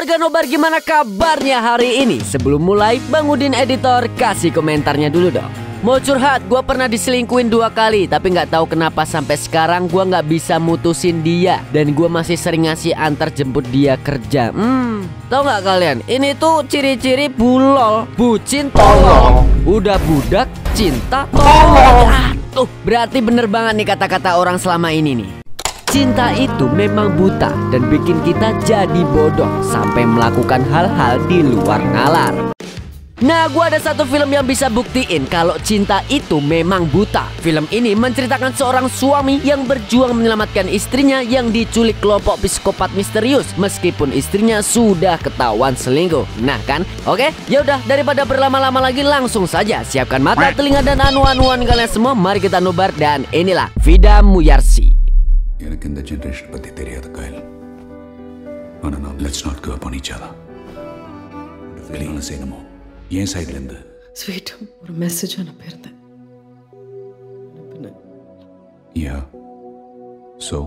warga Nobar, gimana kabarnya hari ini? Sebelum mulai, Bang Udin editor kasih komentarnya dulu dong. Mau curhat, gue pernah diselingkuhin 2 kali, tapi nggak tahu kenapa sampai sekarang gue nggak bisa mutusin dia, dan gue masih sering ngasih antar jemput dia kerja. Tahu nggak kalian? Ini tuh ciri-ciri bulol, bucin, tolol. Udah budak, cinta, tolol. Tuh, berarti bener banget nih kata-kata orang selama ini nih. Cinta itu memang buta dan bikin kita jadi bodoh sampai melakukan hal-hal di luar nalar. Nah, gua ada satu film yang bisa buktiin kalau cinta itu memang buta. Film ini menceritakan seorang suami yang berjuang menyelamatkan istrinya yang diculik kelompok psikopat misterius meskipun istrinya sudah ketahuan selingkuh. Nah kan? Oke, yaudah daripada berlama-lama lagi langsung saja siapkan mata, telinga dan anu-anuan kalian semua. Mari kita nobar dan inilah Vida Muyarsi. எனக்கு இந்த ஜெனரேஷன் பத்தி தெரியாது கைல். ஆனா நான் let's not give up on each other. வெளியில செய்யணுமோ ஏன் சைடுல இருந்து ஸ்வீட் ஒரு மெசேஜ் அனுப்பியிருந்தேன். யா சோ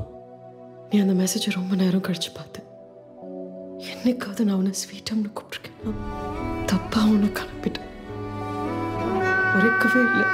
நீ அந்த மெசேஜ் ரொம்ப நேரம் கழிச்சு பார்த்த. என்னைக்காவது நான் உன்னை ஸ்வீட்டம்னு கூப்பிட்டுருக்கேன்? தப்பா உனக்கு அனுப்பிட்டேன். உரைக்கவே இல்லை.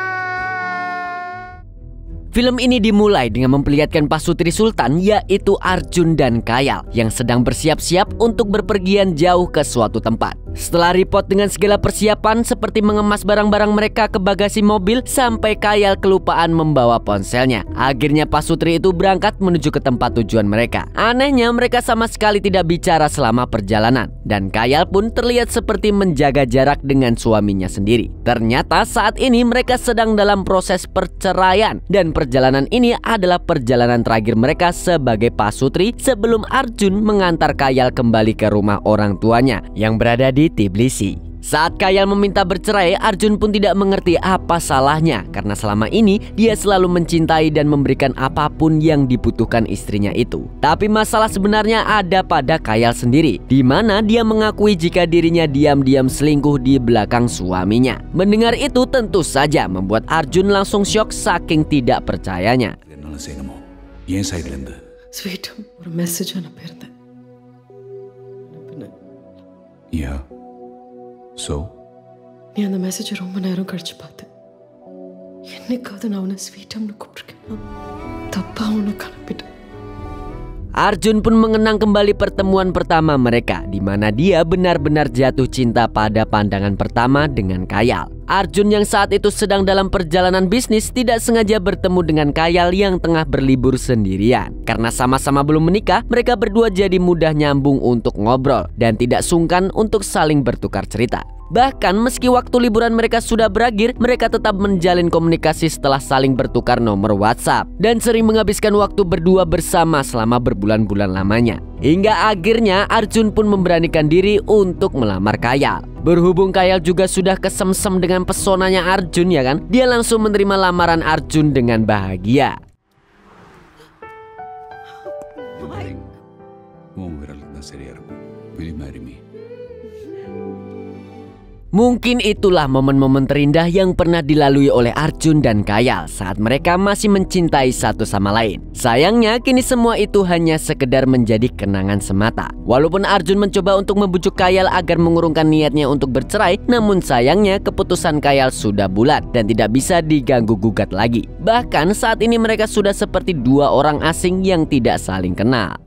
Film ini dimulai dengan memperlihatkan pasutri sultan yaitu Arjun dan Kayal yang sedang bersiap-siap untuk berpergian jauh ke suatu tempat. Setelah repot dengan segala persiapan seperti mengemas barang-barang mereka ke bagasi mobil sampai Kayal kelupaan membawa ponselnya. Akhirnya pasutri itu berangkat menuju ke tempat tujuan mereka. Anehnya mereka sama sekali tidak bicara selama perjalanan dan Kayal pun terlihat seperti menjaga jarak dengan suaminya sendiri. Ternyata saat ini mereka sedang dalam proses perceraian dan perjalanan ini adalah perjalanan terakhir mereka sebagai pasutri sebelum Arjun mengantar Kayal kembali ke rumah orang tuanya yang berada di Tbilisi. Saat Kayal meminta bercerai, Arjun pun tidak mengerti apa salahnya karena selama ini dia selalu mencintai dan memberikan apapun yang dibutuhkan istrinya itu. Tapi masalah sebenarnya ada pada Kayal sendiri, di mana dia mengakui jika dirinya diam-diam selingkuh di belakang suaminya. Mendengar itu tentu saja membuat Arjun langsung syok saking tidak percayanya. என்னால செய்யணுமோ ஏன் சைடுல இருந்து ஸ்வீட் ஒரு மெசேஜ் அனுப்பியிருந்தேன். Yeah so நீ அந்த மெசேஜ் ரொம்ப நேரம் கழிச்சு பார்த்த. என்னைக்காவது நான் உன்னை ஸ்வீட்டம்னு கூப்பிட்டுருக்கேன்? தப்பா உனக்கு அனுப்பிட்டேன். Arjun pun mengenang kembali pertemuan pertama mereka, di mana dia benar-benar jatuh cinta pada pandangan pertama dengan Kayal. Arjun yang saat itu sedang dalam perjalanan bisnis tidak sengaja bertemu dengan Kayal yang tengah berlibur sendirian. Karena sama-sama belum menikah, mereka berdua jadi mudah nyambung untuk ngobrol dan tidak sungkan untuk saling bertukar cerita. Bahkan meski waktu liburan mereka sudah berakhir, mereka tetap menjalin komunikasi setelah saling bertukar nomor WhatsApp dan sering menghabiskan waktu berdua bersama selama berbulan-bulan lamanya. Hingga akhirnya Arjun pun memberanikan diri untuk melamar Kayal. Berhubung Kayal juga sudah kesemsem dengan pesonanya Arjun ya kan, dia langsung menerima lamaran Arjun dengan bahagia. உன் விரல் தான் சரியா இருக்கும். Will you marry me? Mungkin itulah momen-momen terindah yang pernah dilalui oleh Arjun dan Kayal saat mereka masih mencintai satu sama lain. Sayangnya kini semua itu hanya sekedar menjadi kenangan semata. Walaupun Arjun mencoba untuk membujuk Kayal agar mengurungkan niatnya untuk bercerai, namun sayangnya keputusan Kayal sudah bulat dan tidak bisa diganggu-gugat lagi. Bahkan saat ini mereka sudah seperti 2 orang asing yang tidak saling kenal.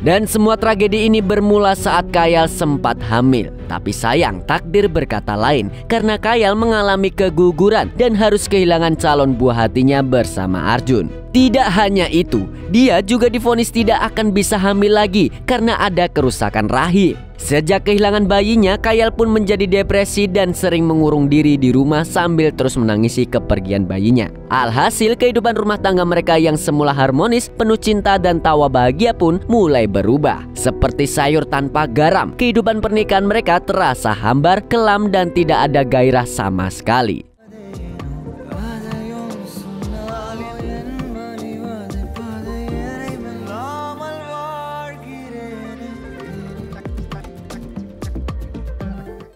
Dan semua tragedi ini bermula saat Kayal sempat hamil. Tapi sayang takdir berkata lain karena Kayal mengalami keguguran dan harus kehilangan calon buah hatinya bersama Arjun. Tidak hanya itu, dia juga divonis tidak akan bisa hamil lagi karena ada kerusakan rahim. Sejak kehilangan bayinya, Kayal pun menjadi depresi dan sering mengurung diri di rumah sambil terus menangisi kepergian bayinya. Alhasil kehidupan rumah tangga mereka yang semula harmonis, penuh cinta dan tawa bahagia pun mulai berubah. Seperti sayur tanpa garam, kehidupan pernikahan mereka terasa hambar, kelam dan tidak ada gairah sama sekali.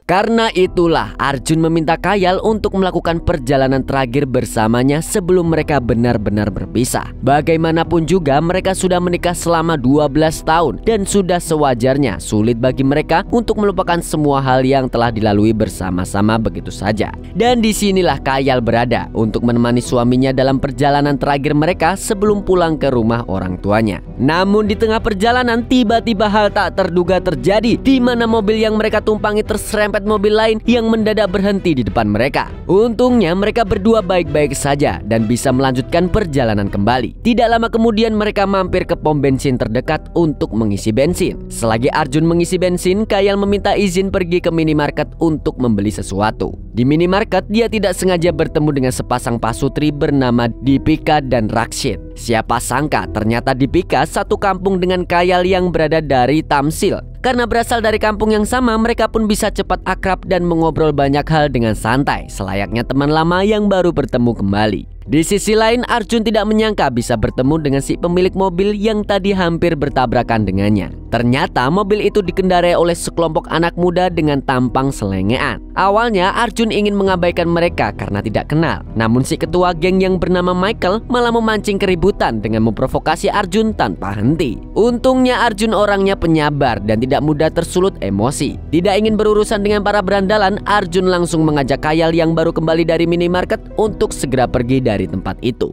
Karena itulah Arjun meminta Kayal untuk melakukan perjalanan terakhir bersamanya sebelum mereka benar-benar berpisah. Bagaimanapun juga mereka sudah menikah selama 12 tahun dan sudah sewajarnya sulit bagi mereka untuk melupakan semua hal yang telah dilalui bersama-sama begitu saja. Dan disinilah Kayal berada untuk menemani suaminya dalam perjalanan terakhir mereka sebelum pulang ke rumah orang tuanya. Namun di tengah perjalanan tiba-tiba hal tak terduga terjadi, di mana mobil yang mereka tumpangi terserempet mobil lain yang mendadak berhenti di depan mereka. Untungnya mereka berdua baik-baik saja dan bisa melanjutkan perjalanan kembali. Tidak lama kemudian mereka mampir ke pom bensin terdekat untuk mengisi bensin. Selagi Arjun mengisi bensin, Kayal meminta izin pergi ke minimarket untuk membeli sesuatu. Di minimarket dia tidak sengaja bertemu dengan sepasang pasutri bernama Deepika dan Rakshit. Siapa sangka ternyata Deepika satu kampung dengan Kayal yang berada dari Tamsil. Karena berasal dari kampung yang sama, mereka pun bisa cepat akrab dan mengobrol banyak hal dengan santai, selayaknya teman lama yang baru bertemu kembali. Di sisi lain, Arjun tidak menyangka bisa bertemu dengan si pemilik mobil yang tadi hampir bertabrakan dengannya. Ternyata mobil itu dikendarai oleh sekelompok anak muda dengan tampang selengean. Awalnya Arjun ingin mengabaikan mereka karena tidak kenal. Namun si ketua geng yang bernama Michael malah memancing keributan dengan memprovokasi Arjun tanpa henti. Untungnya Arjun orangnya penyabar dan tidak mudah tersulut emosi. Tidak ingin berurusan dengan para berandalan, Arjun langsung mengajak Kayal yang baru kembali dari minimarket untuk segera pergi dari tempat itu.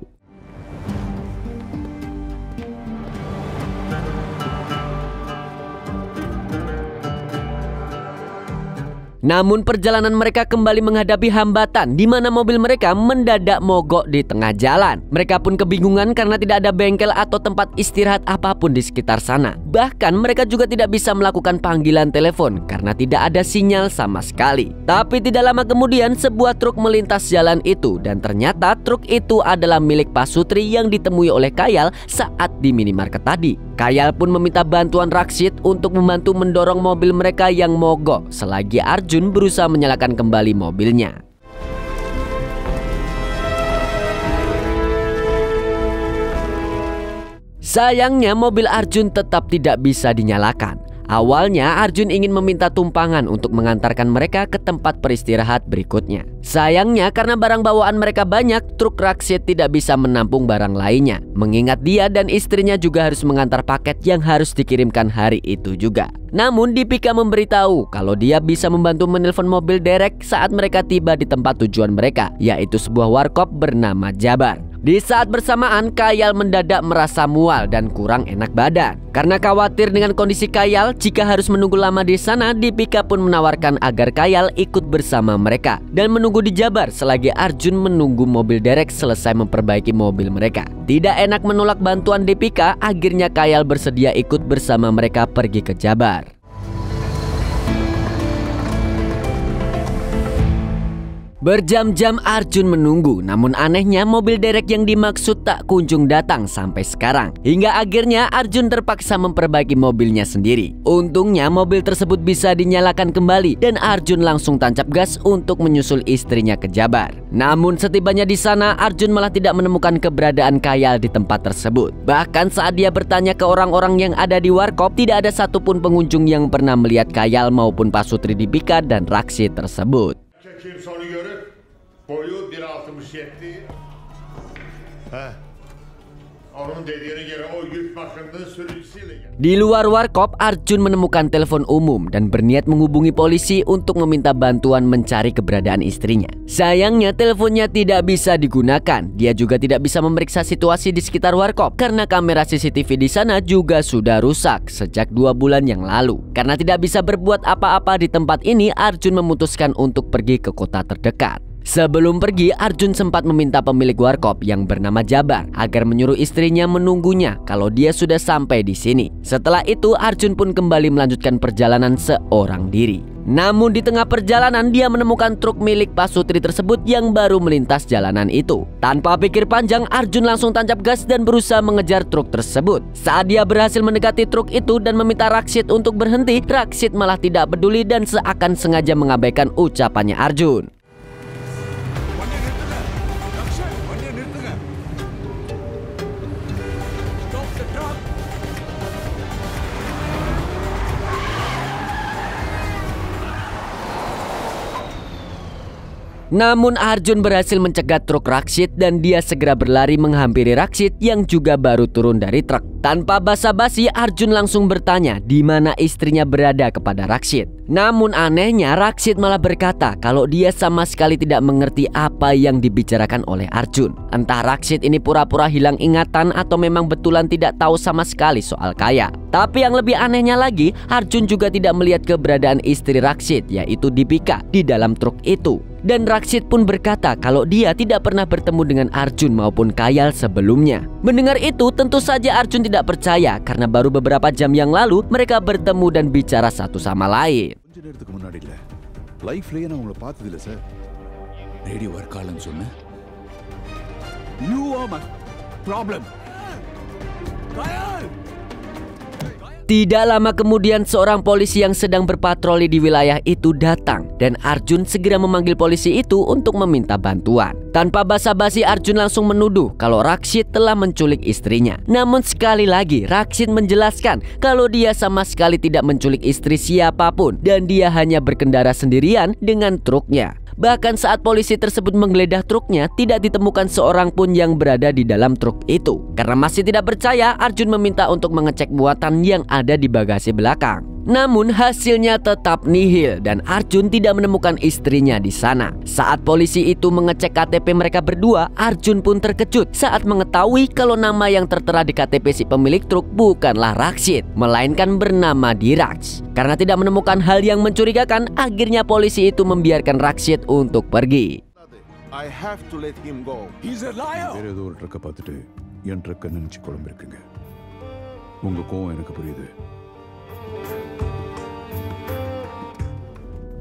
Namun perjalanan mereka kembali menghadapi hambatan di mana mobil mereka mendadak mogok di tengah jalan. Mereka pun kebingungan karena tidak ada bengkel atau tempat istirahat apapun di sekitar sana. Bahkan mereka juga tidak bisa melakukan panggilan telepon karena tidak ada sinyal sama sekali. Tapi tidak lama kemudian sebuah truk melintas jalan itu dan ternyata truk itu adalah milik pasutri yang ditemui oleh Kayal saat di minimarket tadi. Kayal pun meminta bantuan Rakshit untuk membantu mendorong mobil mereka yang mogok selagi Arjun berusaha menyalakan kembali mobilnya. Sayangnya mobil Arjun tetap tidak bisa dinyalakan. Awalnya Arjun ingin meminta tumpangan untuk mengantarkan mereka ke tempat peristirahat berikutnya. Sayangnya karena barang bawaan mereka banyak, truk Rakshit tidak bisa menampung barang lainnya. Mengingat dia dan istrinya juga harus mengantar paket yang harus dikirimkan hari itu juga. Namun Deepika memberitahu kalau dia bisa membantu menelpon mobil derek saat mereka tiba di tempat tujuan mereka, yaitu sebuah warkop bernama Jabar. Di saat bersamaan, Kayal mendadak merasa mual dan kurang enak badan. Karena khawatir dengan kondisi Kayal jika harus menunggu lama di sana, Deepika pun menawarkan agar Kayal ikut bersama mereka dan menunggu di Jabar selagi Arjun menunggu mobil derek selesai memperbaiki mobil mereka. Tidak enak menolak bantuan Deepika, akhirnya Kayal bersedia ikut bersama mereka pergi ke Jabar. Berjam-jam Arjun menunggu, namun anehnya mobil derek yang dimaksud tak kunjung datang sampai sekarang. Hingga akhirnya Arjun terpaksa memperbaiki mobilnya sendiri. Untungnya mobil tersebut bisa dinyalakan kembali dan Arjun langsung tancap gas untuk menyusul istrinya ke Jabar. Namun setibanya di sana, Arjun malah tidak menemukan keberadaan Kayal di tempat tersebut. Bahkan saat dia bertanya ke orang-orang yang ada di warkop, tidak ada satupun pengunjung yang pernah melihat Kayal maupun pasutri Deepika dan Rakshit tersebut. Kimse onu görür. Boyu 1.67. Onun dediğine göre o yük makinesinin sürücüsüyle geldi. Di luar warkop, Arjun menemukan telepon umum dan berniat menghubungi polisi untuk meminta bantuan mencari keberadaan istrinya. Sayangnya teleponnya tidak bisa digunakan. Dia juga tidak bisa memeriksa situasi di sekitar warkop karena kamera CCTV di sana juga sudah rusak sejak 2 bulan yang lalu. Karena tidak bisa berbuat apa-apa di tempat ini, Arjun memutuskan untuk pergi ke kota terdekat. Sebelum pergi, Arjun sempat meminta pemilik warkop yang bernama Jabar agar menyuruh istrinya menunggunya kalau dia sudah sampai di sini. Setelah itu, Arjun pun kembali melanjutkan perjalanan seorang diri. Namun di tengah perjalanan, dia menemukan truk milik pasutri tersebut yang baru melintas jalanan itu. Tanpa pikir panjang, Arjun langsung tancap gas dan berusaha mengejar truk tersebut. Saat dia berhasil mendekati truk itu dan meminta Rakshit untuk berhenti, Rakshit malah tidak peduli dan seakan sengaja mengabaikan ucapannya Arjun. Namun Arjun berhasil mencegat truk Rakshit dan dia segera berlari menghampiri Rakshit yang juga baru turun dari truk. Tanpa basa-basi, Arjun langsung bertanya di mana istrinya berada kepada Rakshit. Namun anehnya Rakshit malah berkata kalau dia sama sekali tidak mengerti apa yang dibicarakan oleh Arjun. Entah Rakshit ini pura-pura hilang ingatan atau memang betulan tidak tahu sama sekali soal Kaya. Tapi yang lebih anehnya lagi, Arjun juga tidak melihat keberadaan istri Rakshit, yaitu Deepika, di dalam truk itu. Dan Rakshit pun berkata kalau dia tidak pernah bertemu dengan Arjun maupun Kayal sebelumnya. Mendengar itu tentu saja Arjun tidak percaya karena baru beberapa jam yang lalu mereka bertemu dan bicara satu sama lain. Radio work ஆகலன்னு சொன்ன Tidak lama kemudian seorang polisi yang sedang berpatroli di wilayah itu datang dan Arjun segera memanggil polisi itu untuk meminta bantuan. Tanpa basa-basi Arjun langsung menuduh kalau Rakshit telah menculik istrinya. Namun sekali lagi Rakshit menjelaskan kalau dia sama sekali tidak menculik istri siapapun dan dia hanya berkendara sendirian dengan truknya. Bahkan saat polisi tersebut menggeledah truknya, tidak ditemukan seorang pun yang berada di dalam truk itu. Karena masih tidak percaya, Arjun meminta untuk mengecek muatan yang ada di bagasi belakang. Namun hasilnya tetap nihil dan Arjun tidak menemukan istrinya di sana. Saat polisi itu mengecek KTP mereka berdua, Arjun pun terkejut saat mengetahui kalau nama yang tertera di KTP si pemilik truk bukanlah Rakshit, melainkan bernama Diraj. Karena tidak menemukan hal yang mencurigakan, akhirnya polisi itu membiarkan Rakshit untuk pergi. I have to let him go. He's a liar. வேற ஏதோ ஒரு ட்ரக்கை பார்த்துட்டு என் ட்ரக்கை நினைச்சு குழம்பிருக்குங்க. உங்க கோவம் எனக்கு புரியுது.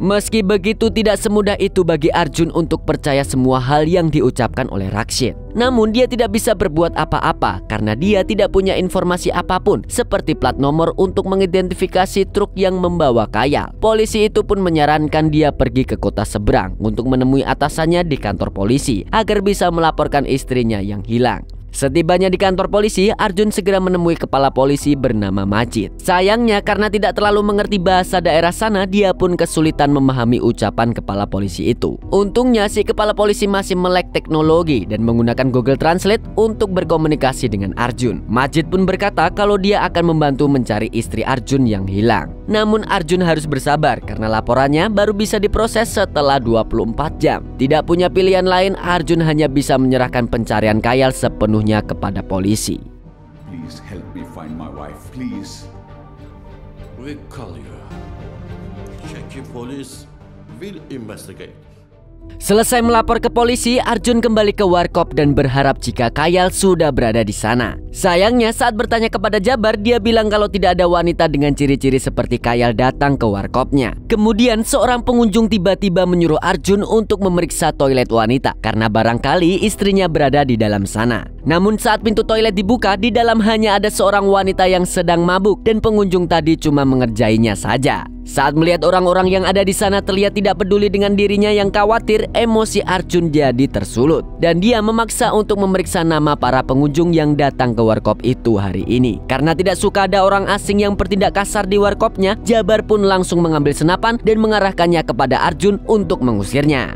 Meski begitu, tidak semudah itu bagi Arjun untuk percaya semua hal yang diucapkan oleh Rakshit. Namun dia tidak bisa berbuat apa-apa karena dia tidak punya informasi apapun seperti plat nomor untuk mengidentifikasi truk yang membawa Kayal. Polisi itu pun menyarankan dia pergi ke kota seberang untuk menemui atasannya di kantor polisi agar bisa melaporkan istrinya yang hilang. Setibanya di kantor polisi, Arjun segera menemui kepala polisi bernama Majid. Sayangnya karena tidak terlalu mengerti bahasa daerah sana, dia pun kesulitan memahami ucapan kepala polisi itu. Untungnya si kepala polisi masih melek teknologi dan menggunakan Google Translate untuk berkomunikasi dengan Arjun. Majid pun berkata kalau dia akan membantu mencari istri Arjun yang hilang. Namun Arjun harus bersabar karena laporannya baru bisa diproses setelah 24 jam. Tidak punya pilihan lain, Arjun hanya bisa menyerahkan pencarian Kayal sepenuhnya kepada polisi. Please help me find my wife, please. We call you. Czech police will investigate. Selesai melapor ke polisi, Arjun kembali ke warkop dan berharap jika Kayal sudah berada di sana. Sayangnya saat bertanya kepada Jabar, dia bilang kalau tidak ada wanita dengan ciri-ciri seperti Kayal datang ke warkopnya. Kemudian seorang pengunjung tiba-tiba menyuruh Arjun untuk memeriksa toilet wanita karena barangkali istrinya berada di dalam sana. Namun saat pintu toilet dibuka, di dalam hanya ada seorang wanita yang sedang mabuk dan pengunjung tadi cuma mengerjainya saja. Saat melihat orang-orang yang ada di sana terlihat tidak peduli dengan dirinya yang khawatir, emosi Arjun jadi tersulut dan dia memaksa untuk memeriksa nama para pengunjung yang datang ke warkop itu hari ini. Karena tidak suka ada orang asing yang bertindak kasar di warkopnya, Jabar pun langsung mengambil senapan dan mengarahkannya kepada Arjun untuk mengusirnya.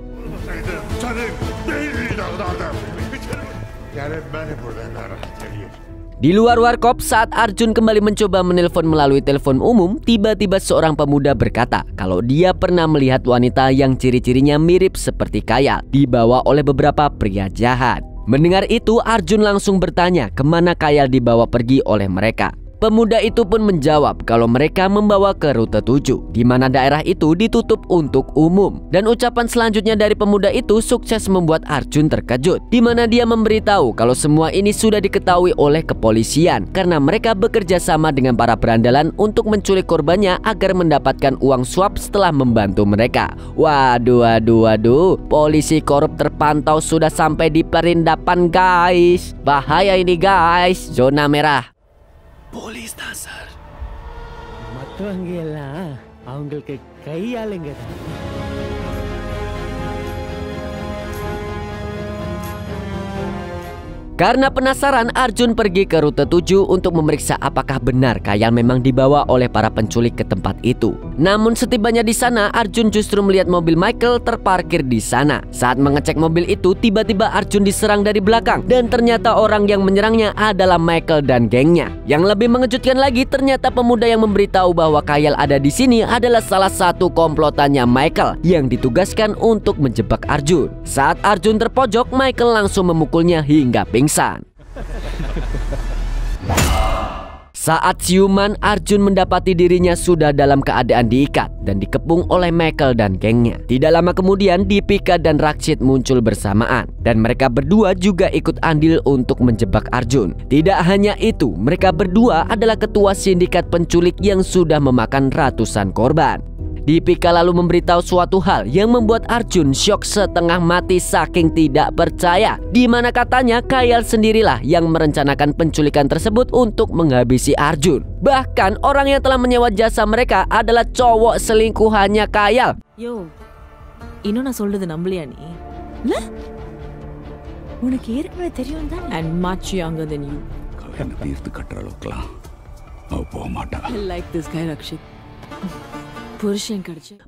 Di luar warkop, saat Arjun kembali mencoba menelpon melalui telepon umum, tiba-tiba seorang pemuda berkata kalau dia pernah melihat wanita yang ciri-cirinya mirip seperti Kayal dibawa oleh beberapa pria jahat. Mendengar itu, Arjun langsung bertanya kemana Kayal dibawa pergi oleh mereka. Pemuda itu pun menjawab kalau mereka membawa ke rute 7, di mana daerah itu ditutup untuk umum. Dan ucapan selanjutnya dari pemuda itu sukses membuat Arjun terkejut, di mana dia memberitahu kalau semua ini sudah diketahui oleh kepolisian karena mereka bekerja sama dengan para berandalan untuk menculik korbannya agar mendapatkan uang suap setelah membantu mereka. Waduh, polisi korup terpantau sudah sampai di perindapan guys. Bahaya ini guys, zona merah. Police தான் சார். மற்றவங்க எல்லாம் அவங்களுக்கு கையாளுங்க தான். Karena penasaran, Arjun pergi ke rute 7 untuk memeriksa apakah benar Kayal memang dibawa oleh para penculik ke tempat itu. Namun setibanya di sana, Arjun justru melihat mobil Michael terparkir di sana. Saat mengecek mobil itu, tiba-tiba Arjun diserang dari belakang dan ternyata orang yang menyerangnya adalah Michael dan gengnya. Yang lebih mengejutkan lagi, ternyata pemuda yang memberitahu bahwa Kayal ada di sini adalah salah satu komplotannya Michael yang ditugaskan untuk menjebak Arjun. Saat Arjun terpojok, Michael langsung memukulnya hingga pingsan. Saat siuman, Arjun mendapati dirinya sudah dalam keadaan diikat dan dikepung oleh Michael dan gengnya. Tidak lama kemudian, Deepika dan Rakshit muncul bersamaan dan mereka berdua juga ikut andil untuk menjebak Arjun. Tidak hanya itu, mereka berdua adalah ketua sindikat penculik yang sudah memakan ratusan korban. Deepika lalu memberitahu suatu hal yang membuat Arjun syok setengah mati saking tidak percaya, di mana katanya Kayal sendirilah yang merencanakan penculikan tersebut untuk menghabisi Arjun. Bahkan orang yang telah menyewa jasa mereka adalah cowok selingkuhannya Kayal. Yo, இன்னும் நான் சொல்றது நம்பலையா நீ? இல்ல? உனக்கு ஏற்கனவே தெரியும் தானே? And much younger than you. கல்யாண தீர்த்து கட்டுற அளவுக்குலாம் அவ போக மாட்டா. I like this guy, Rakshit.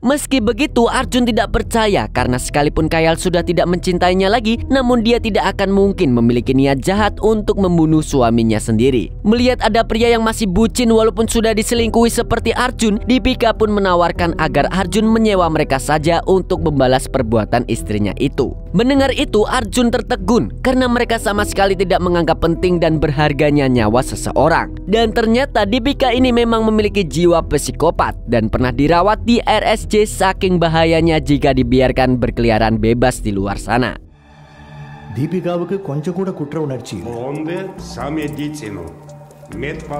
Meski begitu, Arjun tidak percaya karena sekalipun Kayal sudah tidak mencintainya lagi, namun dia tidak akan mungkin memiliki niat jahat untuk membunuh suaminya sendiri. Melihat ada pria yang masih bucin walaupun sudah diselingkuhi seperti Arjun, Deepika pun menawarkan agar Arjun menyewa mereka saja untuk membalas perbuatan istrinya itu. Mendengar itu, Arjun tertegun karena mereka sama sekali tidak menganggap penting dan berharganya nyawa seseorang. Dan ternyata Deepika ini memang memiliki jiwa psikopat dan pernah dirawat di RSJ saking bahayanya jika dibiarkan berkeliaran bebas di luar sana. தீபிகாவுக்கு கொஞ்சம் கூட குற்ற உணர்ச்சி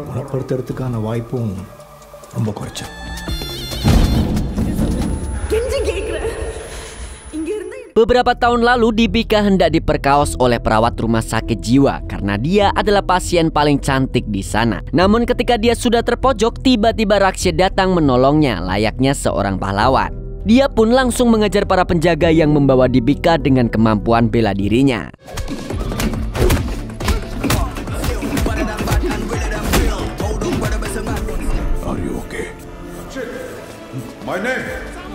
குணப்படுத்துறதுக்கான வாய்ப்பும் ரொம்ப குறைச்சு. Beberapa tahun lalu, Deepika hendak diperkaos oleh perawat rumah sakit jiwa karena dia adalah pasien paling cantik di sana. Namun ketika dia sudah terpojok, tiba-tiba Rakshit datang menolongnya layaknya seorang pahlawan. Dia pun langsung mengejar para penjaga yang membawa Deepika dengan kemampuan bela dirinya. Are you okay? My name?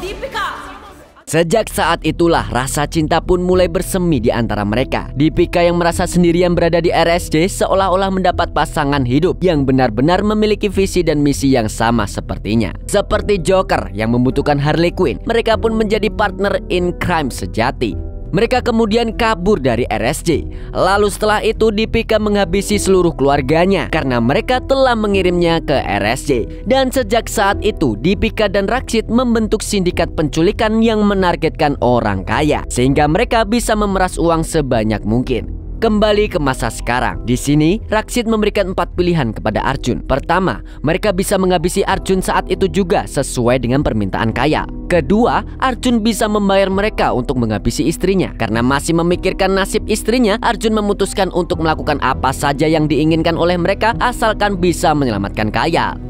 Deepika! Sejak saat itulah rasa cinta pun mulai bersemi di antara mereka. Deepika yang merasa sendirian berada di RSJ seolah-olah mendapat pasangan hidup yang benar-benar memiliki visi dan misi yang sama sepertinya. Seperti Joker yang membutuhkan Harley Quinn, mereka pun menjadi partner in crime sejati. Mereka kemudian kabur dari RSJ. Lalu setelah itu Deepika menghabisi seluruh keluarganya karena mereka telah mengirimnya ke RSJ. Dan sejak saat itu Deepika dan Rakshit membentuk sindikat penculikan yang menargetkan orang kaya sehingga mereka bisa memeras uang sebanyak mungkin. Kembali ke masa sekarang. Di sini Rakshit memberikan 4 pilihan kepada Arjun. Pertama, mereka bisa menghabisi Arjun saat itu juga sesuai dengan permintaan Kayal. Kedua, Arjun bisa membayar mereka untuk menghabisi istrinya. Karena masih memikirkan nasib istrinya, Arjun memutuskan untuk melakukan apa saja yang diinginkan oleh mereka asalkan bisa menyelamatkan Kayal.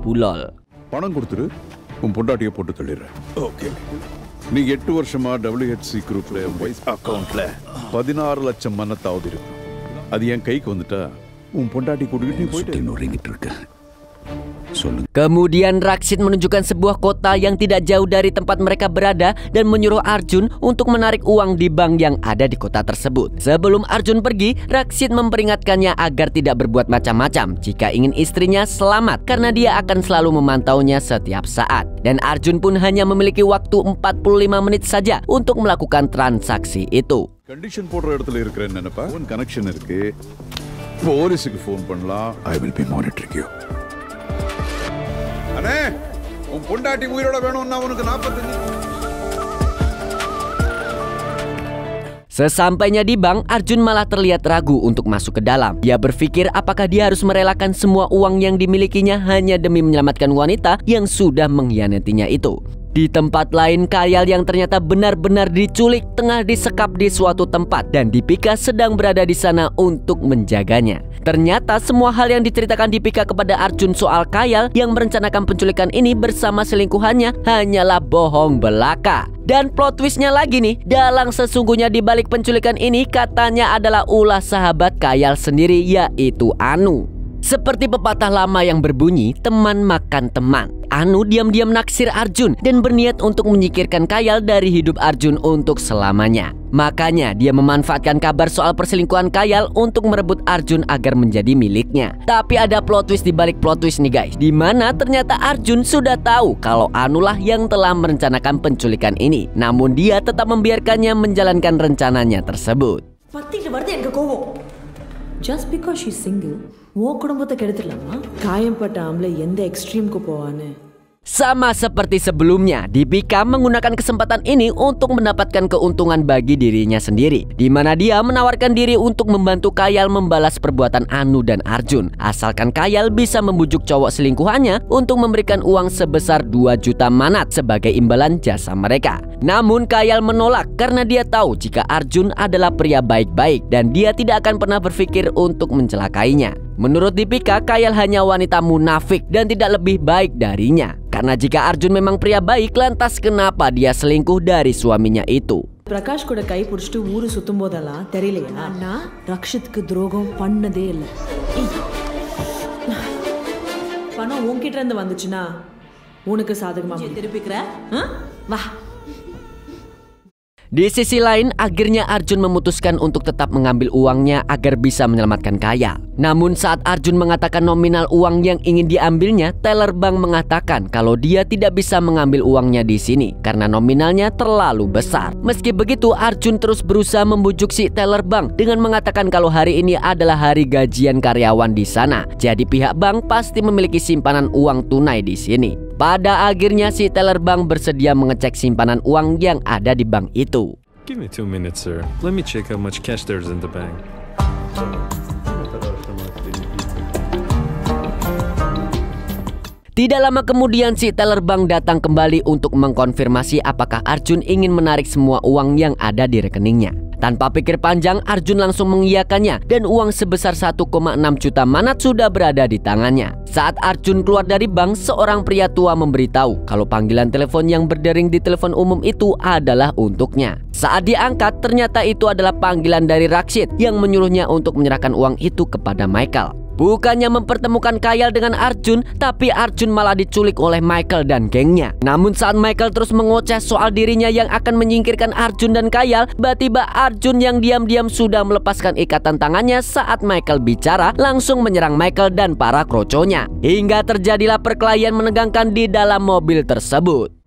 Bulol. பணம் கொடுத்துரு, உன் பொண்டாட்டியை போட்டு தள்ளிடுறேன். ஓகே. நீ 8 வருஷமா WHC குரூப்ல வைஸ் அக்கவுண்ட்ல 16 லட்சம் மன்னத்தாவது இருக்கு. அது என் கைக்கு வந்துட்டா உன் பொண்டாட்டி கூட்டிட்டு போயிட்டு நொறுங்கிட்டு இருக்க. Kemudian Rakshit menunjukkan sebuah kota yang tidak jauh dari tempat mereka berada dan menyuruh Arjun untuk menarik uang di bank yang ada di kota tersebut. Sebelum Arjun pergi, Rakshit memperingatkannya agar tidak berbuat macam-macam jika ingin istrinya selamat karena dia akan selalu memantaunya setiap saat. Dan Arjun pun hanya memiliki waktu 45 menit saja untuk melakukan transaksi itu. Condition போடுற இடத்துல இருக்கிற நினைப்பா உன் கனெக்ஷன் இருக்கு. போலீஸ்க்கு ஃபோன் பண்ணலாம். I will be monitoring you. அண்ணே, உன் பொண்டாட்டி உயிரோட வேணும்னா உனக்கு 45. Sesampainya di bank, Arjun malah terlihat ragu untuk masuk ke dalam. Dia berpikir apakah dia harus merelakan semua uang yang dimilikinya hanya demi menyelamatkan wanita yang sudah mengkhianatinya itu. Di tempat lain, Kayal yang ternyata benar-benar diculik tengah disekap di suatu tempat dan Deepika sedang berada di sana untuk menjaganya. Ternyata semua hal yang diceritakan Deepika kepada Arjun soal Kayal yang merencanakan penculikan ini bersama selingkuhannya hanyalah bohong belaka. Dan plot twistnya lagi nih, dalang sesungguhnya di balik penculikan ini katanya adalah ulah sahabat Kayal sendiri, yaitu Anu. Seperti pepatah lama yang berbunyi, teman makan teman. Anu diam-diam naksir Arjun dan berniat untuk menyingkirkan Kayal dari hidup Arjun untuk selamanya. Makanya dia memanfaatkan kabar soal perselingkuhan Kayal untuk merebut Arjun agar menjadi miliknya. Tapi ada plot twist di balik plot twist nih guys, di mana ternyata Arjun sudah tahu kalau Anu lah yang telah merencanakan penculikan ini. Namun dia tetap membiarkannya menjalankan rencananya tersebut. Just because she's single, உன் குடும்பத்தை கெடுத்துடலாமா? காயம்பட்ட ஆம்பளை எந்த எக்ஸ்ட்ரீம்க்கு போவான்னு? Sama seperti sebelumnya, Deepika menggunakan kesempatan ini untuk mendapatkan keuntungan bagi dirinya sendiri, di mana dia menawarkan diri untuk membantu Kayal membalas perbuatan Anu dan Arjun, asalkan Kayal bisa membujuk cowok selingkuhannya untuk memberikan uang sebesar 2 juta manat sebagai imbalan jasa mereka. Namun Kayal menolak karena dia tahu jika Arjun adalah pria baik-baik dan dia tidak akan pernah berpikir untuk mencelakainya. Menurut Deepika, Kayal hanya wanita munafik dan tidak lebih baik darinya. Karena jika Arjun memang pria baik, lantas kenapa dia selingkuh dari suaminya itu? Prakash கூட கை பிடிச்சிட்டு ஊரு சுத்தும் போதெல்லாம் தெரியலையா? அண்ணா ரக்ஷித்க்கு துரோகம் பண்ணதே இல்லை. பணம் உன்கிட்ட இருந்து வந்துச்சுன்னா உனக்கு சாதகமா திருப்பிக்கிற? வா. Di sisi lain, akhirnya Arjun memutuskan untuk tetap mengambil uangnya agar bisa menyelamatkan Kayal. Namun saat Arjun mengatakan nominal uang yang ingin diambilnya, teller bank mengatakan kalau dia tidak bisa mengambil uangnya di sini karena nominalnya terlalu besar. Meski begitu, Arjun terus berusaha membujuk si teller bank dengan mengatakan kalau hari ini adalah hari gajian karyawan di sana. Jadi pihak bank pasti memiliki simpanan uang tunai di sini. Pada akhirnya si teller bank bersedia mengecek simpanan uang yang ada di bank itu. Give me 2 minutes, sir. Let me check how much cash there's in the bank. Tidak lama kemudian si teller bank datang kembali untuk mengkonfirmasi apakah Arjun ingin menarik semua uang yang ada di rekeningnya. Tanpa pikir panjang, Arjun langsung mengiyakannya dan uang sebesar 1,6 juta manat sudah berada di tangannya. Saat Arjun keluar dari bank, seorang pria tua memberitahu kalau panggilan telepon yang berdering di telepon umum itu adalah untuknya. Saat diangkat, ternyata itu adalah panggilan dari Rakshit yang menyuruhnya untuk menyerahkan uang itu kepada Michael. Bukannya mempertemukan Kayal dengan Arjun, tapi Arjun malah diculik oleh Michael dan gengnya. Namun saat Michael terus mengoceh soal dirinya yang akan menyingkirkan Arjun dan Kayal, tiba-tiba Arjun yang diam-diam sudah melepaskan ikatan tangannya saat Michael bicara, langsung menyerang Michael dan para kroconya. Hingga terjadilah perkelahian menegangkan di dalam mobil tersebut.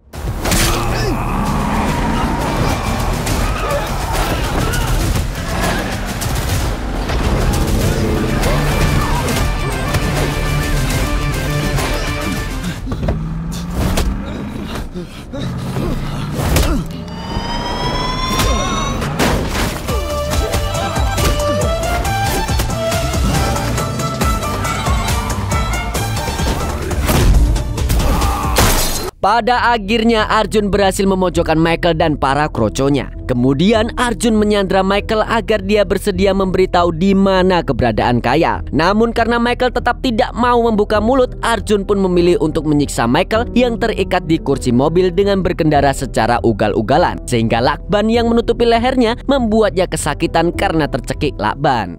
Pada akhirnya Arjun berhasil memojokkan Michael dan para kroconya. Kemudian Arjun menyandra Michael agar dia bersedia memberitahu di mana keberadaan Kayal. Namun karena Michael tetap tidak mau membuka mulut, Arjun pun memilih untuk menyiksa Michael yang terikat di kursi mobil dengan berkendara secara ugal-ugalan. Sehingga lakban yang menutupi lehernya membuatnya kesakitan karena tercekik lakban.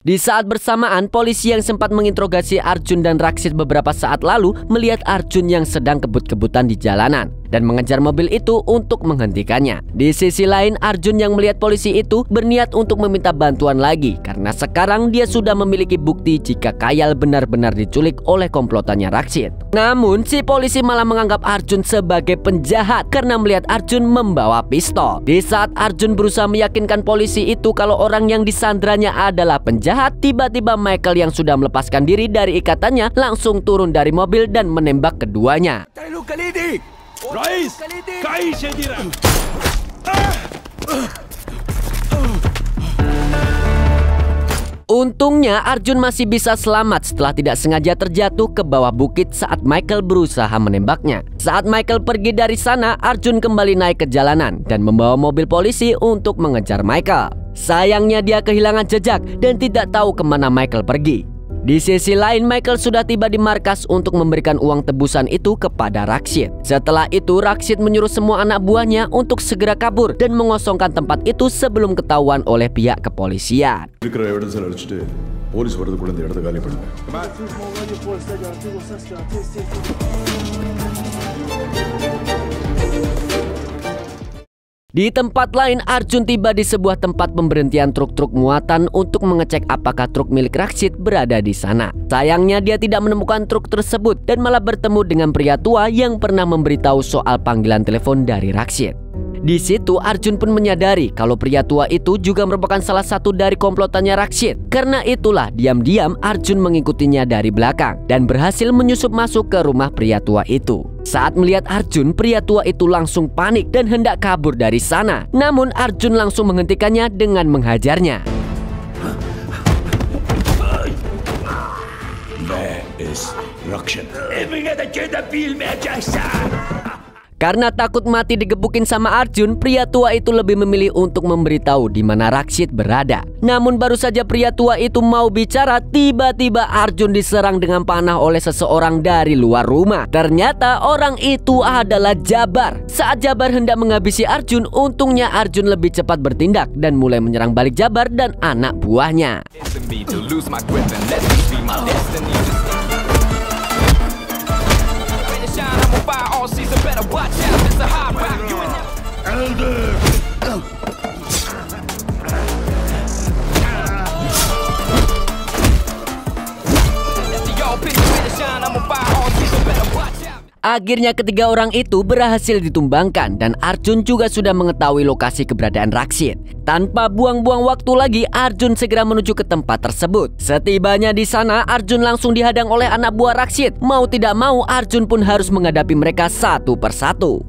Di saat bersamaan, polisi yang sempat menginterogasi Arjun dan Rakshit beberapa saat lalu melihat Arjun yang sedang kebut-kebutan di jalanan dan mengejar mobil itu untuk menghentikannya. Di sisi lain, Arjun yang melihat polisi itu berniat untuk meminta bantuan lagi karena sekarang dia sudah memiliki bukti jika Kayal benar-benar diculik oleh komplotannya Rakshit. Namun si polisi malah menganggap Arjun sebagai penjahat karena melihat Arjun membawa pistol. Di saat Arjun berusaha meyakinkan polisi itu kalau orang yang disandranya adalah penjahat, tiba-tiba Michael yang sudah melepaskan diri dari ikatannya langsung turun dari mobil dan menembak keduanya. Untungnya Arjun masih bisa selamat setelah tidak sengaja terjatuh ke bawah bukit saat Michael berusaha menembaknya. Saat Michael pergi dari sana, Arjun kembali naik ke jalanan dan membawa mobil polisi untuk mengejar Michael. Sayangnya dia kehilangan jejak dan tidak tahu kemana Michael pergi. Di sisi lain, Michael sudah tiba di markas untuk memberikan uang tebusan itu kepada Rakshit. Setelah itu, Rakshit menyuruh semua anak buahnya untuk segera kabur dan mengosongkan tempat itu sebelum ketahuan oleh pihak kepolisian. Di tempat lain, Arjun tiba di sebuah tempat pemberhentian truk-truk muatan untuk mengecek apakah truk milik Rakshit berada di sana. Sayangnya dia tidak menemukan truk tersebut dan malah bertemu dengan pria tua yang pernah memberitahu soal panggilan telepon dari Rakshit. Di situ Arjun pun menyadari kalau pria tua itu juga merupakan salah satu dari komplotannya Rakshit. Karena itulah diam-diam Arjun mengikutinya dari belakang dan berhasil menyusup masuk ke rumah pria tua itu. Saat melihat Arjun, pria tua itu langsung panik dan hendak kabur dari sana. Namun Arjun langsung menghentikannya dengan menghajarnya. Karena takut mati digebukin sama Arjun, pria tua itu lebih memilih untuk memberitahu di mana Rakshit berada. Namun baru saja pria tua itu mau bicara, tiba-tiba Arjun diserang dengan panah oleh seseorang dari luar rumah. Ternyata orang itu adalah Jabar. Saat Jabar hendak menghabisi Arjun, untungnya Arjun lebih cepat bertindak dan mulai menyerang balik Jabar dan anak buahnya. Akhirnya ketiga orang itu berhasil ditumbangkan dan Arjun juga sudah mengetahui lokasi keberadaan Rakshit. Tanpa buang-buang waktu lagi, Arjun segera menuju ke tempat tersebut. Setibanya di sana, Arjun langsung dihadang oleh anak buah Rakshit. Mau tidak mau, Arjun pun harus menghadapi mereka satu persatu.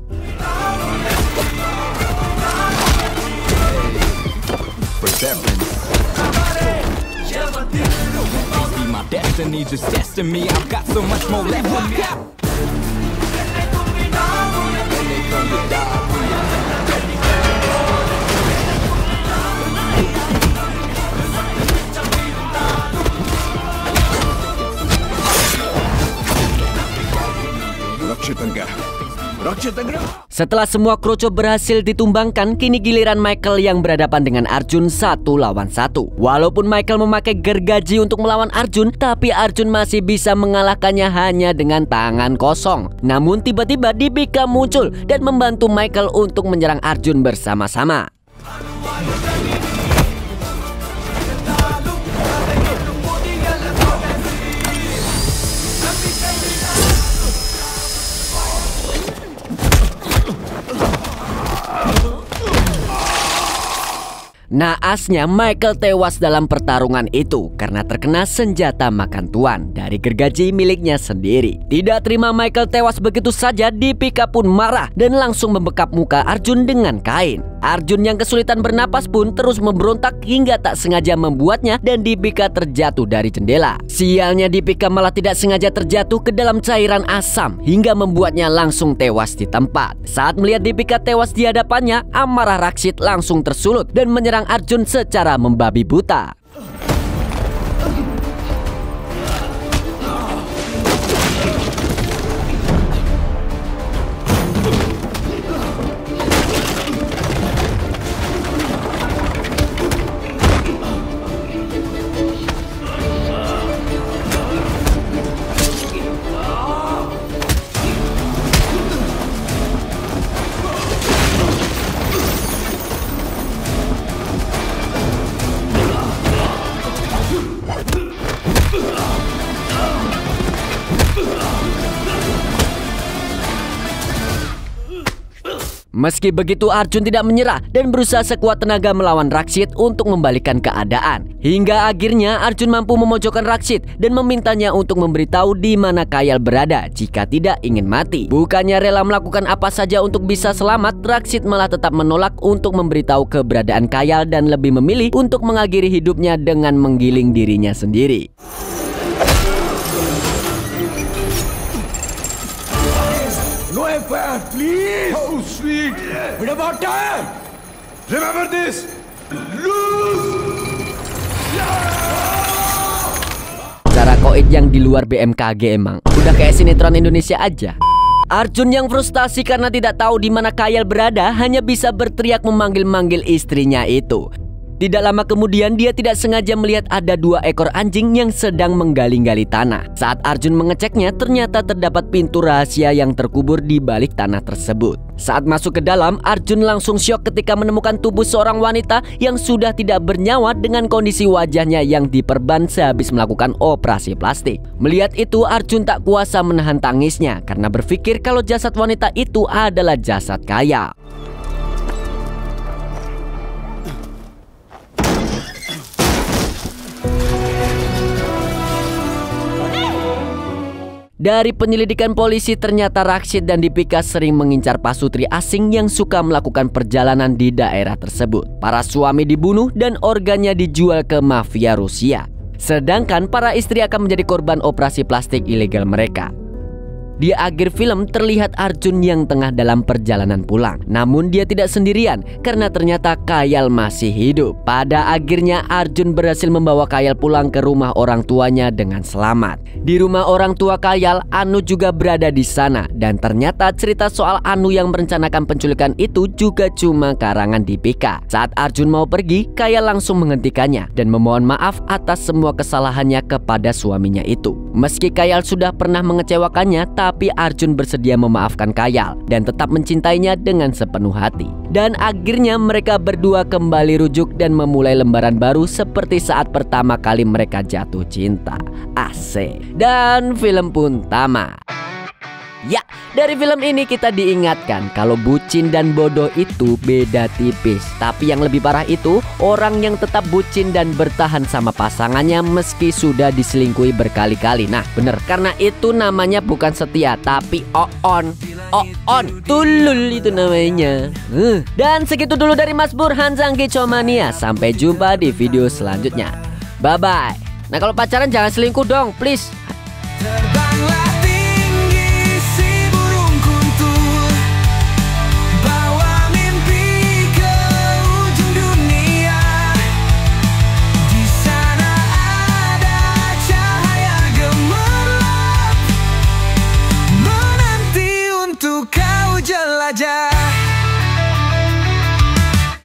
Setelah semua kroco berhasil ditumbangkan, kini giliran Michael yang berhadapan dengan Arjun 1 lawan 1. Walaupun Michael memakai gergaji untuk melawan Arjun, tapi Arjun masih bisa mengalahkannya hanya dengan tangan kosong. Namun tiba-tiba Deepika muncul dan membantu Michael untuk menyerang Arjun bersama-sama. Naasnya Michael tewas dalam pertarungan itu karena terkena senjata makan tuan dari gergaji miliknya sendiri. Tidak terima Michael tewas begitu saja, Deepika pun marah dan langsung membekap muka Arjun dengan kain. Arjun yang kesulitan bernapas pun terus memberontak hingga tak sengaja membuatnya dan Deepika terjatuh dari jendela. Sialnya Deepika malah tidak sengaja terjatuh ke dalam cairan asam hingga membuatnya langsung tewas di tempat. Saat melihat Deepika tewas di hadapannya, amarah Rakshit langsung tersulut dan menyerang Arjun secara membabi buta. Meski begitu, Arjun tidak menyerah dan berusaha sekuat tenaga melawan Rakshit untuk membalikkan keadaan. Hingga akhirnya Arjun mampu memojokkan Rakshit dan memintanya untuk memberitahu di mana Kayal berada jika tidak ingin mati. Bukannya rela melakukan apa saja untuk bisa selamat, Rakshit malah tetap menolak untuk memberitahu keberadaan Kayal dan lebih memilih untuk mengakhiri hidupnya dengan menggiling dirinya sendiri. No empire, please! Oh, sweet! What about time? Remember this! Lose! Cara koit yang di luar BMKG emang udah kayak sinetron Indonesia aja. Arjun yang frustasi karena tidak tahu di mana Kayal berada hanya bisa berteriak memanggil-manggil istrinya itu. Tidak lama kemudian dia tidak sengaja melihat ada 2 ekor anjing yang sedang menggali-gali tanah. Saat Arjun mengeceknya, ternyata terdapat pintu rahasia yang terkubur di balik tanah tersebut. Saat masuk ke dalam, Arjun langsung syok ketika menemukan tubuh seorang wanita yang sudah tidak bernyawa dengan kondisi wajahnya yang diperban sehabis melakukan operasi plastik. Melihat itu, Arjun tak kuasa menahan tangisnya karena berpikir kalau jasad wanita itu adalah jasad Kayal. Dari penyelidikan polisi, ternyata Rakshit dan Deepika sering mengincar pasutri asing yang suka melakukan perjalanan di daerah tersebut. Para suami dibunuh dan organnya dijual ke mafia Rusia. Sedangkan para istri akan menjadi korban operasi plastik ilegal mereka. Di akhir film terlihat Arjun yang tengah dalam perjalanan pulang. Namun dia tidak sendirian karena ternyata Kayal masih hidup. Pada akhirnya Arjun berhasil membawa Kayal pulang ke rumah orang tuanya dengan selamat. Di rumah orang tua Kayal, Anu juga berada di sana. Dan ternyata cerita soal Anu yang merencanakan penculikan itu juga cuma karangan Deepika. Saat Arjun mau pergi, Kayal langsung menghentikannya dan memohon maaf atas semua kesalahannya kepada suaminya itu. Meski Kayal sudah pernah mengecewakannya, tapi Arjun bersedia memaafkan Kayal dan tetap mencintainya dengan sepenuh hati. Dan akhirnya mereka berdua kembali rujuk dan memulai lembaran baru seperti saat pertama kali mereka jatuh cinta. Asik. Dan film pun tamat. Ya, dari film ini kita diingatkan kalau bucin dan bodoh itu beda tipis. Tapi yang lebih parah itu orang yang tetap bucin dan bertahan sama pasangannya meski sudah diselingkuhi berkali-kali. Nah bener, karena itu namanya bukan setia tapi on. Tulul itu namanya. Dan segitu dulu dari Mas Burhan Sang Kicomania. Sampai jumpa di video selanjutnya. Bye bye. Nah kalau pacaran jangan selingkuh dong, please. Terbanglah tinggi si burung kuntul, bawa mimpi ke ujung dunia. Di sana ada cahaya gemerlap menanti untuk kau jelajah.